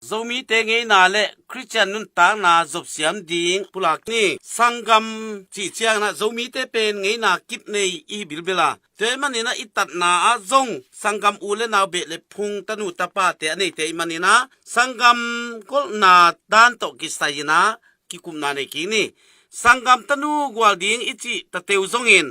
zomi te nge na le Christian nun ta na zop siam ding pulak ni sangam chi chiang na zomi te pen nge na kip nei I bilbela te manina itat na a zong sangam ule na be le phung tanu tapa te nei te manina sangam kol na dan to ki sayina ki kum na nei ki ni sangam tanu gwal ding ichi ta teu zongin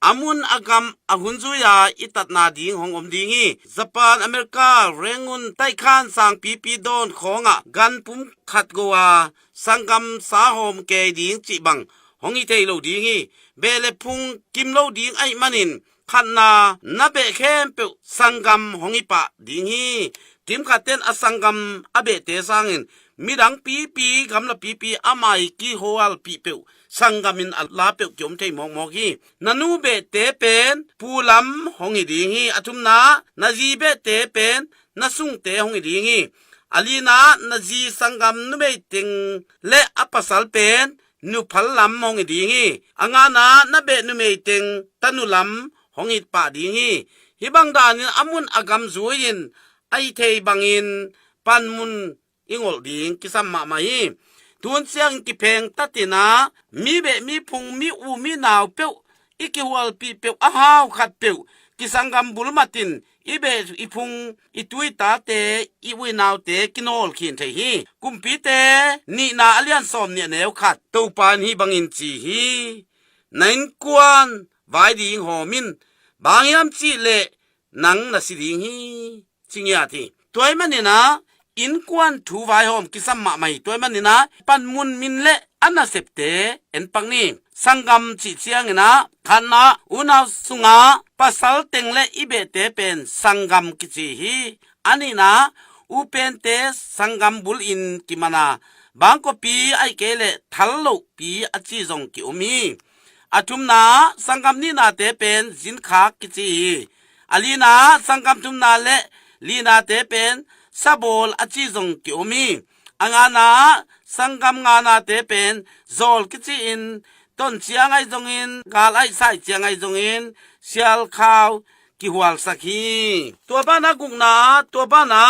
amun agam ahunzuya itat na ding hong om dingi Japan America rengun taikhan sang pp don khonga gan pum khat gowa sangam sa hom ke ding chi bang hongi te lo dingi bele phung kim lo ding ai manin khanna na be khem pe sangam hongi pa dingi tim khaten asangam abe te sangin midang pp gamla pp amai ki hoal pi pe sangamin alla pe kyom thei mong mok hi nanu be te pen pulam hongi ding hi athumna naji be te pen nasung te hongi ding hi alina naji sangam nu be ting le apasal pen nu phallam hongi ding hi angana na be nu me ting tanulam hongi pa ding hi hibang dan amun agam zuin ai thei bangin panmun ingol ding kisam ma mai tun siang ki pheng tatina mi be mi phung mi u mi naw pe iki wal pi pe a haw khat pe ki sangam bulmatin ibe ipung itui ta te iwi naw te kinol khin the hi kumpi te ni na alian som ne new khat to pan hi bangin chi hi nain kwan vai ding homin bangyam chi le nang na si ding hi chingya thi toy manina in kwan thu vai hom kisam ma mai toy manina pan mun min le ana septe en pangni sangam chi chiang na khana una sunga pasal tengle ibe te pen sangam kichi hi anina upen te sangam bul in kimana bangko pi ai kele thallo pi achi jong ki umi atumna sangam ni na te pen jin kha kichi alina sangam tumna le lina te pen sabol achi jong ki umi angana sangam ngana te pen zol kichi in ton chiang ai jong in gal ai sai chiang ai jong in sial khaw ki hwal sakhi to bana gungna to bana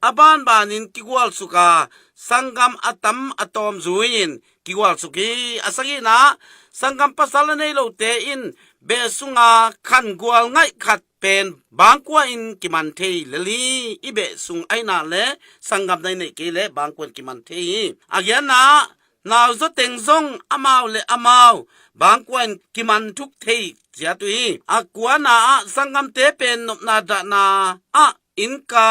aban banin ki gwal suka sangam atam atom zuin ki gwal suki asagi na sangam pasal nei lo te in besunga khan gwal ngai khat pen bangkwa in kiman thei leli ibe sung aina le sangam nai nei ke le bangkwan kiman thei agyana naw zo teng zong amaw le amaw bangkwan kiman thuk thei jatui akwana sangam te pen nop na da na a inka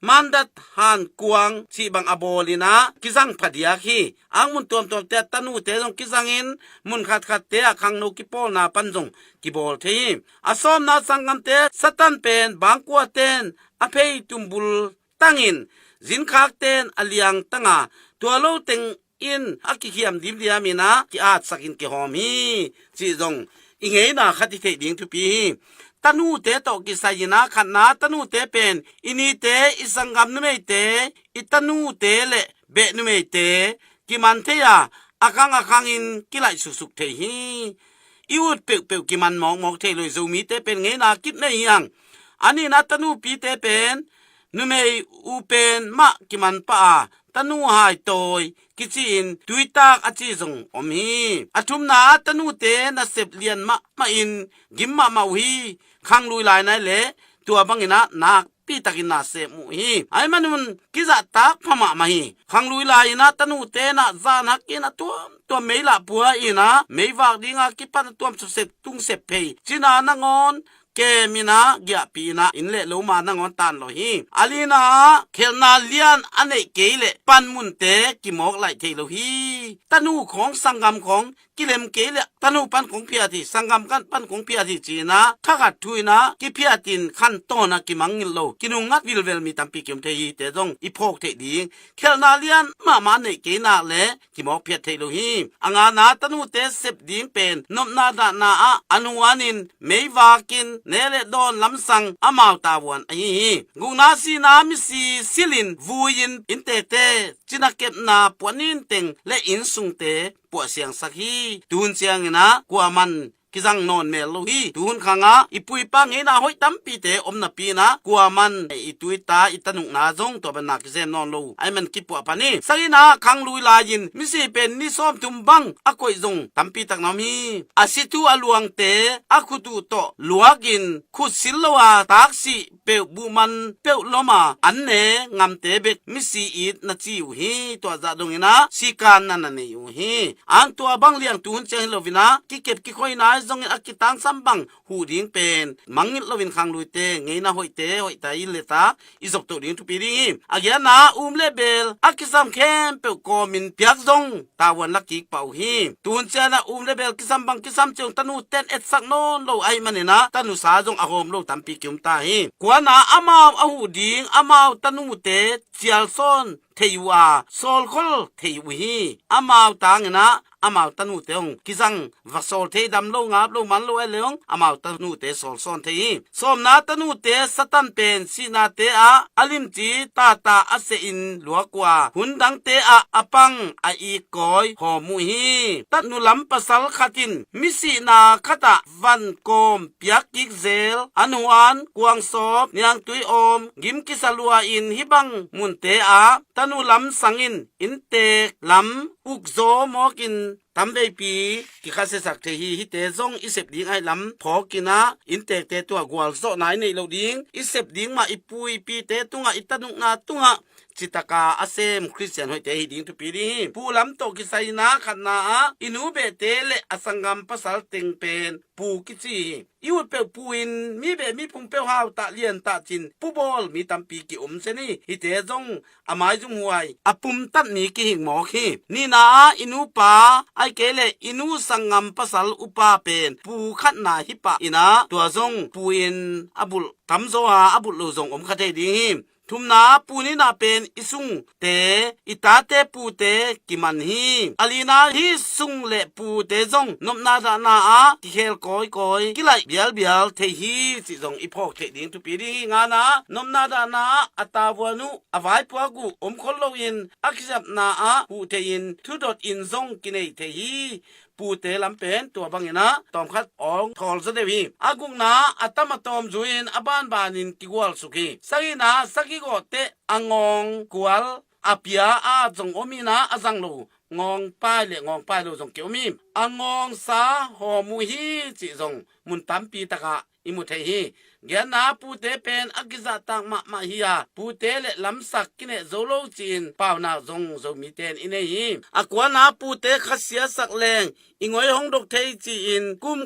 mandat han kuang chi bang abolina kizang phadia khi angmun tom tom te tanu te jong kizangin mun khat khat te akhang no ki pol na panjong ki bol thei asom na sangam te satan pen bangkwa ten aphei tumbul tangin jin khak ten aliang tanga tualo teng in akihiam dim diamina ki at sakin ki homi chi jong ingei na khati the ding tu pi tanu te to ki sayina khanna tanu te pen ini te isangam nu mei te itanu te le be nu mei te ki man the ya akang in kilai susuk the hi iut pe pe ki man mong mok the loi zomi te pen nge na kit nei yang ani na tanu pi te pen nu mei u pen ma ki man pa tanu hai toy kichin tuita achi jong omi athumna tanu te na sep lian ma in gimma ma wi khang lui lai nai le tua bangina na pi takina se mu hi ai manun kiza tak phama ma hi khang lui lai na tanu te na zan hakina to meila puwa ina meiwak dinga kipan tuam se tung se pe china na ngon ke mina gya pina inle lo ma na ngon tan lo hi alina khelna lian ane keile panmun te kimok lai the lo hi tanu khong sangam khong kilem kele tanu pan khong phia thi sangam kan pan khong phia thi china thagat thuina ki phia tin khan to na ki mangil lo kinungat wilvel mi tampi kyom the hi te jong i phok the ding khelna lian ma ne ke na le kimok phia the lo hi anga na tanu te sep ding pen nom na da na a anuanin meiwakin nele don lamsang amaw tawon ai guna si na mi si silin vuin inte te chinakep na ponin teng le insung te po siang sakhi tun siang na kwaman กิจังนอนเมลโลฮีตุนขังอ่ะอีปุยปังเฮนาหอยตั้มปีเตอมนาปีนะกัวมันอีตุยตาอีตนุกนาจงตัวเป็นนักเซมนอนโลไอมันกิปัวปานี่สักนาขังลุยลายินมิสิเป็นนิซ้อมทุมบังอะกอยจงตั้มปีตักนามีอาสิตุอลวงเตอะคุตุโตลวกินคุสิลวาตักสิเปวบุมันเปวลมาอันเนงามเตเบกมิสิอีดนาจิวฮีตัวจะดงนะสิการนันเนยูฮีอันตัวบังเลียงตุนเจฮิโลวินะกิเก็บกิคอยนาจงอักิตังซัมบังหูดิ้งเป็นมังงิลวินขังลุยเตเงยนาหอยเตหอยตาอิเลตาอิจกตัวดิ้งทุปีรีอาเกียนาเลเบลอักิซัมเข้มเปวโกมินเปียกจงตาวันลักกิกเป่าฮีตุนเจนะเลเบลกิซัมบังกิซัมจงตนูเต้นเอ็ดสักโนนโลไอมันเนะตนูสาจงอาโฮมโลตัมปีกิมตาฮีกวนาอามาวอหูดิ้งอามาวตนูเตเจียลซอนเทยวาโซลคอลเทวฮีอามาวตางนะอามาวตนูเตงกิซังวักโซลเทดำโลงาบโลมันโลเอเลงอามาวตนูเตโซลซอนเทฮีสมนาตนูเตสตันเป็นสีนาเตอาอลิมจีตาตาอเซอินหลัวกว่าหุนดังเตอาอปังออีกอยหอมุฮีตันูลำปัสลขัดินมิสีนาขตะวันโกมเปียกกิกเซลอันหวานกวางซอบเนียงตุยอมกิมกิสลัวอินฮิบังมุนเตอาตนูลำสังอินอินเตกลำอุกโซมอกินทำได้ปีกิคาเสสักเทฮีฮิเตซงอิเสบดิงไอลำพอกินะอินเตกเตตัวกวลโซนายในโลดิงอิเสบดิงมาอิปุยปีเตตุงะอิตานุงาตุงะจิตกาอาเซมคริสเตียนหอยเตฮีดิงทุปีรีผู้ลำโตกิไซนาขันนาอินูเบเตเลอสังกัมภาษาเต็งเป็นปูกิจียูเปลปูอินมีเบมีพุงเปลหาวตะเลียนตะจินปูบอลมีตัมปีกิอมเซนี่ฮิเตจงอามายจงหวยอปุมตัดมีกิหิงหมอคีนี่นาอินูปาไอเกเลอินูสังกัมภาษาอุปาเป็นปูขัดนาฮิปะอินาตัวจงปูอินอบุลทำโซฮาอบุลโลจงอมคาเทดิงทุมนาปูนินาเป็นอิสุงเตอิตาเตปูเตกิมันฮีอลีนาฮิสุงเลปูเตจงนมนาดานาอากิเคลกอยกอยกิไลเบียลเบียลเทฮีสิจงอีพอกเทดิงทุปีรีงานานมนาดานาอัตาวานุอวายปัวกุอมคอลโลยินอักจับนาอาปูเทยินทุดดอินจงกินเอเทฮีปูเตลำเป็นตัวบังนะตอมคัดอองทอลซะเดวีอากุงนาอัตมาตอมจุยนอบานบานินกิวลสุขีสักินาสักิโกเตอังองกวลอาเปียอาจงอมินาอาจังโลงองป้ายเลงองป้ายโลจงเกียวมีอังองสาหอมุฮีจิจงมุนตัมปีตะกะอิมุเทฮีเกียนาปูเตเป็นอักิซาตังมาฮิยาปูเตเลลำสักกินเอโซโลจินปาวนาจงโซมีเตนอินเอฮีอากวนาปูเตขัดเสียสักแรงอิงวยหงดกเทจีอินกุม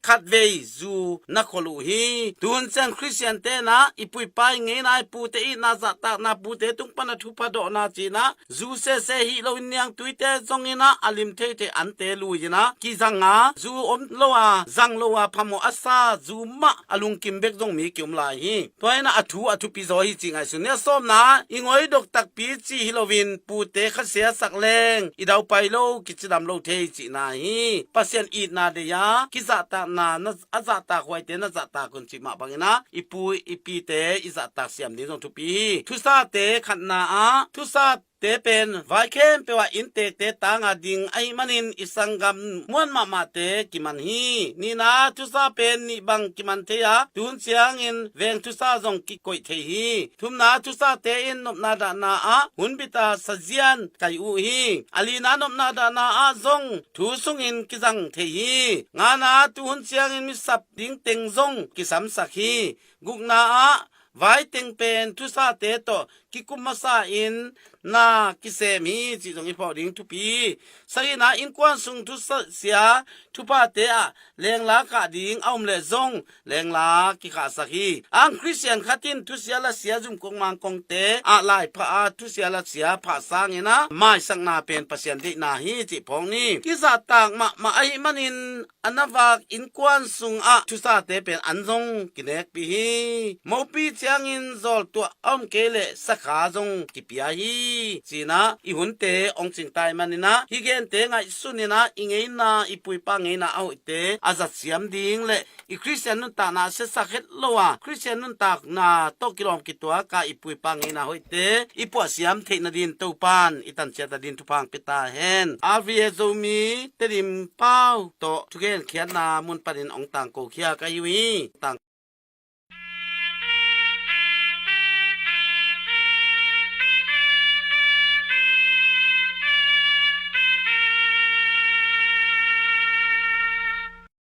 ขัดเวจูนักขลูฮีตุนเซนคริสเตียนเตนะอิปุยไปเงยนายปูเตอินาซาตานาปูเตตุงปนัทุพดอนาจีนะจูเซเซฮิโลวินยังตุยเตจงอินะอลิมเทเตอันเตลูยนะกิจังาจูอมโลวาจังโลวาพโมอัสซาจูมะอลุงกิมเบกจงมีกิมลายฮีตัวนะอทุปิโซฮีจิงไอสุเนส้มนะอิงวยดกตักปีจีฮิโลวินปูเตขัดเสียสักแรงอีดาวไปโลกิจดำโลเทจีนาฮีปัสยันอีนาเดียกิจตานานะอาจตาหวยเตนะจัตตาคนจิมาบังนะอีปูอีปีเตอิจัตตาเสียมนี้จงทุปีทุสาเตขันนาทุสาเตเป็นไวเข้มเปว่าอินเตเตตางาดิงไอมันินอิสังกัมมวนมาเตกิมันฮีนี่นาทุสาเป็นนิบังกิมันเทียตุนเสียงอินเวงทุสาจงกิกอยเทฮีทุมนาทุสาเตอินนบนาดานาหุนบิตาสเจียนไกอูฮีอลีนานบนาดานาจงทุสุงอินกิจังเทฮีงานาตุนเสียงอินมิสับดิงเต็งจงกิสัมสักฮีกุกนาไว้เต็งเป็นทุสาเตโตกิกุมาซาอินนากิเซมีจิตรงอีพอดิ้งทุปีสักนาอินกวนสุงทุเสียทุปาเตะแรงลากะดิ้งเอาเมลซงแรงลากิขาสักฮีอังคริสเตียนขัดินทุเสียละเสียจุมกงมังกงเตอะลายพระทุเสียละเสียพระสางเงนะไม่สักนาเป็นเปอร์เซ็นต์ที่นาฮีจิพองนี้กิซาตากมาไอมันอินอันนาวากอินกวนสุงทุสาเตเป็นอันซงกิเนกปีฮีมอปีเจียงอินซอลตัวอ้อมเกเลสัก ขาจงกิเปียฮีจีนะอีหุ่นเตองจิงตายมันนี่นะฮิเกนเตงไอสุนี่นะอิงเงนะอีปุยปังเงนะเอาเตอาจัดเสียมดิงเลยอีคริสเตียนนุนตานาเสสักเฮ็ดโลวะคริสเตียนนุนตากนาโตกิลอมกิตัวกาอีปุยปังเงนะหอยเตอีปัวเสียมเทนดินตูปานอีตันเจตดินทุพังปิตาเฮนอาวีเอโซมีเตดิมเป้าโตทุเกนเขียนนามุนปะดินองต่างโกเคียกายุยต่าง